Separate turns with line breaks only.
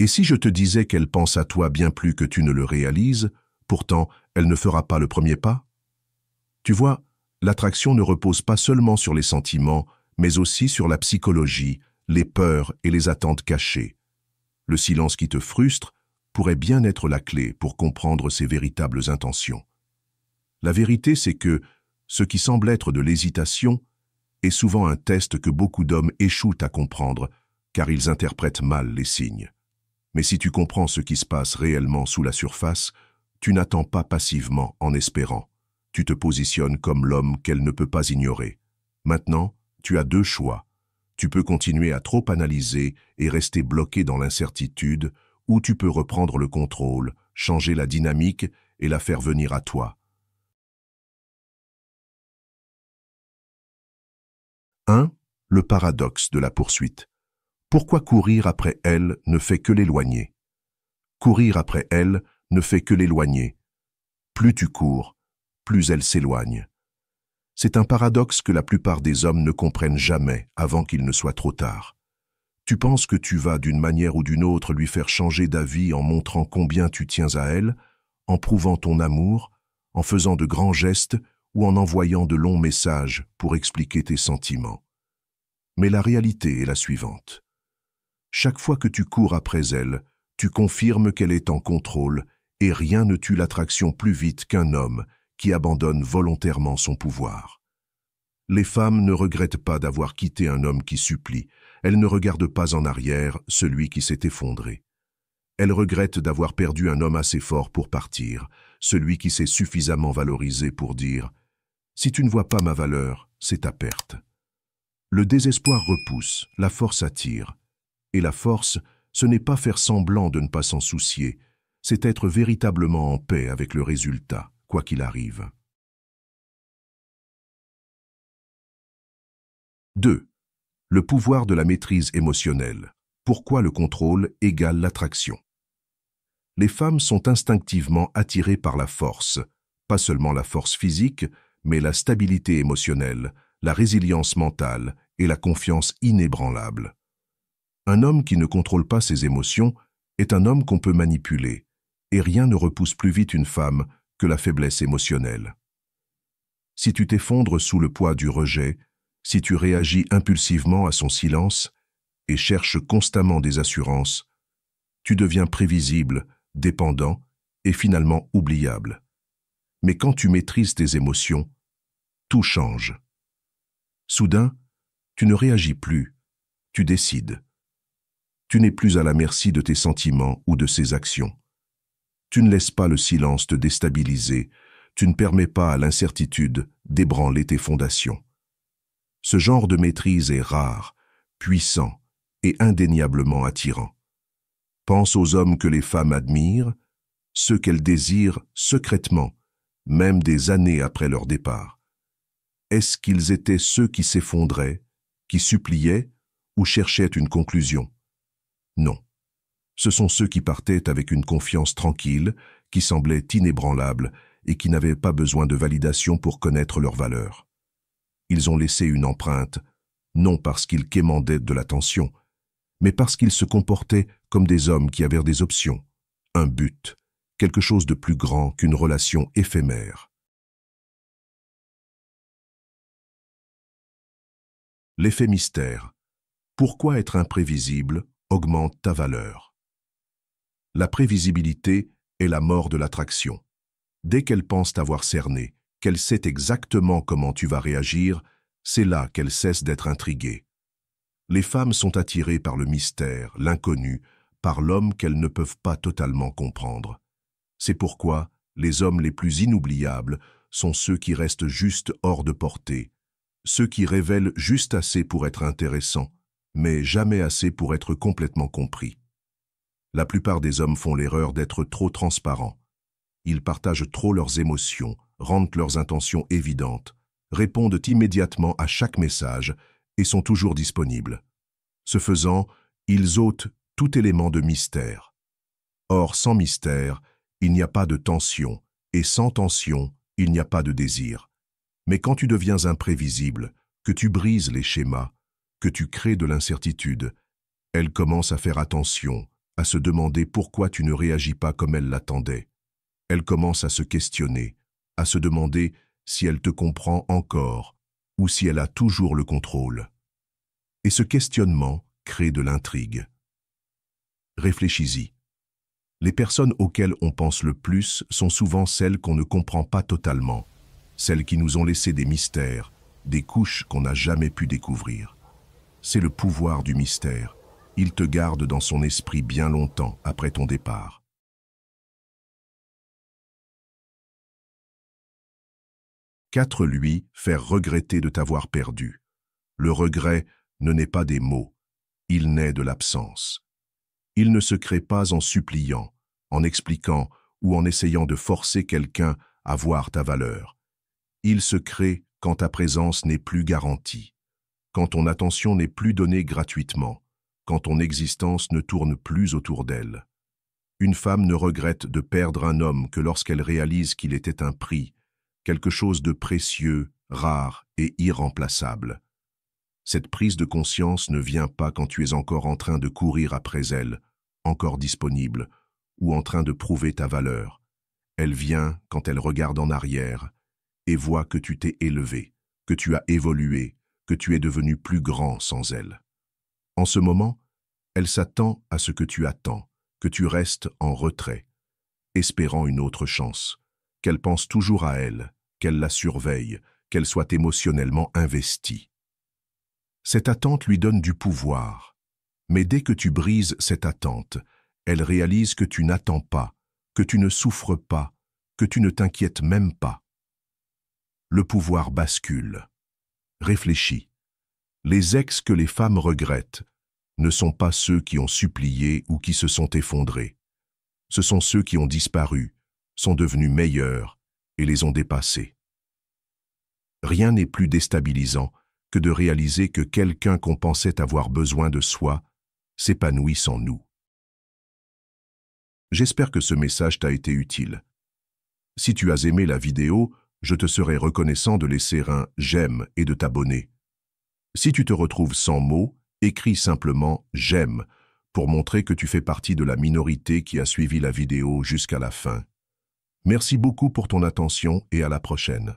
Et si je te disais qu'elle pense à toi bien plus que tu ne le réalises, pourtant elle ne fera pas le premier pas? Tu vois, l'attraction ne repose pas seulement sur les sentiments, mais aussi sur la psychologie, les peurs et les attentes cachées. Le silence qui te frustre pourrait bien être la clé pour comprendre ses véritables intentions. La vérité, c'est que ce qui semble être de l'hésitation est souvent un test que beaucoup d'hommes échouent à comprendre, car ils interprètent mal les signes. Mais si tu comprends ce qui se passe réellement sous la surface, tu n'attends pas passivement en espérant. Tu te positionnes comme l'homme qu'elle ne peut pas ignorer. Maintenant, tu as deux choix. Tu peux continuer à trop analyser et rester bloqué dans l'incertitude, ou tu peux reprendre le contrôle, changer la dynamique et la faire venir à toi. 1. Le paradoxe de la poursuite. Pourquoi courir après elle ne fait que l'éloigner? Courir après elle ne fait que l'éloigner. Plus tu cours, plus elle s'éloigne. C'est un paradoxe que la plupart des hommes ne comprennent jamais avant qu'il ne soit trop tard. Tu penses que tu vas d'une manière ou d'une autre lui faire changer d'avis en montrant combien tu tiens à elle, en prouvant ton amour, en faisant de grands gestes ou en envoyant de longs messages pour expliquer tes sentiments. Mais la réalité est la suivante. Chaque fois que tu cours après elle, tu confirmes qu'elle est en contrôle et rien ne tue l'attraction plus vite qu'un homme qui abandonne volontairement son pouvoir. Les femmes ne regrettent pas d'avoir quitté un homme qui supplie. Elles ne regardent pas en arrière celui qui s'est effondré. Elles regrettent d'avoir perdu un homme assez fort pour partir, celui qui s'est suffisamment valorisé pour dire « Si tu ne vois pas ma valeur, c'est ta perte ». Le désespoir repousse, la force attire. Et la force, ce n'est pas faire semblant de ne pas s'en soucier, c'est être véritablement en paix avec le résultat, quoi qu'il arrive. 2. Le pouvoir de la maîtrise émotionnelle. Pourquoi le contrôle égale l'attraction? Les femmes sont instinctivement attirées par la force, pas seulement la force physique, mais la stabilité émotionnelle, la résilience mentale et la confiance inébranlable. Un homme qui ne contrôle pas ses émotions est un homme qu'on peut manipuler, et rien ne repousse plus vite une femme que la faiblesse émotionnelle. Si tu t'effondres sous le poids du rejet, si tu réagis impulsivement à son silence et cherches constamment des assurances, tu deviens prévisible, dépendant et finalement oubliable. Mais quand tu maîtrises tes émotions, tout change. Soudain, tu ne réagis plus, tu décides. Tu n'es plus à la merci de tes sentiments ou de ses actions. Tu ne laisses pas le silence te déstabiliser, tu ne permets pas à l'incertitude d'ébranler tes fondations. Ce genre de maîtrise est rare, puissant et indéniablement attirant. Pense aux hommes que les femmes admirent, ceux qu'elles désirent secrètement, même des années après leur départ. Est-ce qu'ils étaient ceux qui s'effondraient, qui suppliaient ou cherchaient une conclusion? Non. Ce sont ceux qui partaient avec une confiance tranquille, qui semblaient inébranlables et qui n'avaient pas besoin de validation pour connaître leur valeur. Ils ont laissé une empreinte, non parce qu'ils quémandaient de l'attention, mais parce qu'ils se comportaient comme des hommes qui avaient des options, un but, quelque chose de plus grand qu'une relation éphémère. L'effet mystère. Pourquoi être imprévisible augmente ta valeur? La prévisibilité est la mort de l'attraction. Dès qu'elle pense t'avoir cerné, qu'elle sait exactement comment tu vas réagir, c'est là qu'elle cesse d'être intriguée. Les femmes sont attirées par le mystère, l'inconnu, par l'homme qu'elles ne peuvent pas totalement comprendre. C'est pourquoi les hommes les plus inoubliables sont ceux qui restent juste hors de portée, ceux qui révèlent juste assez pour être intéressants, mais jamais assez pour être complètement compris. La plupart des hommes font l'erreur d'être trop transparents. Ils partagent trop leurs émotions, rendent leurs intentions évidentes, répondent immédiatement à chaque message et sont toujours disponibles. Ce faisant, ils ôtent tout élément de mystère. Or, sans mystère, il n'y a pas de tension, et sans tension, il n'y a pas de désir. Mais quand tu deviens imprévisible, que tu brises les schémas, que tu crées de l'incertitude, elle commence à faire attention, à se demander pourquoi tu ne réagis pas comme elle l'attendait. Elle commence à se questionner, à se demander si elle te comprend encore ou si elle a toujours le contrôle. Et ce questionnement crée de l'intrigue. Réfléchis-y. Les personnes auxquelles on pense le plus sont souvent celles qu'on ne comprend pas totalement, celles qui nous ont laissé des mystères, des couches qu'on n'a jamais pu découvrir. C'est le pouvoir du mystère. Il te garde dans son esprit bien longtemps après ton départ. 4. Lui faire regretter de t'avoir perdu. Le regret ne naît pas des mots, il naît de l'absence. Il ne se crée pas en suppliant, en expliquant ou en essayant de forcer quelqu'un à voir ta valeur. Il se crée quand ta présence n'est plus garantie, quand ton attention n'est plus donnée gratuitement, quand ton existence ne tourne plus autour d'elle. Une femme ne regrette de perdre un homme que lorsqu'elle réalise qu'il était un prix, quelque chose de précieux, rare et irremplaçable. Cette prise de conscience ne vient pas quand tu es encore en train de courir après elle, encore disponible, ou en train de prouver ta valeur. Elle vient quand elle regarde en arrière et voit que tu t'es élevé, que tu as évolué, que tu es devenu plus grand sans elle. En ce moment, elle s'attend à ce que tu attends, que tu restes en retrait, espérant une autre chance, qu'elle pense toujours à elle, qu'elle la surveille, qu'elle soit émotionnellement investie. Cette attente lui donne du pouvoir, mais dès que tu brises cette attente, elle réalise que tu n'attends pas, que tu ne souffres pas, que tu ne t'inquiètes même pas. Le pouvoir bascule. Réfléchis. Les ex que les femmes regrettent ne sont pas ceux qui ont supplié ou qui se sont effondrés. Ce sont ceux qui ont disparu, sont devenus meilleurs et les ont dépassés. Rien n'est plus déstabilisant que de réaliser que quelqu'un qu'on pensait avoir besoin de soi s'épanouit sans nous. J'espère que ce message t'a été utile. Si tu as aimé la vidéo, je te serai reconnaissant de laisser un « j'aime » et de t'abonner. Si tu te retrouves sans mots, écris simplement « j'aime » pour montrer que tu fais partie de la minorité qui a suivi la vidéo jusqu'à la fin. Merci beaucoup pour ton attention et à la prochaine.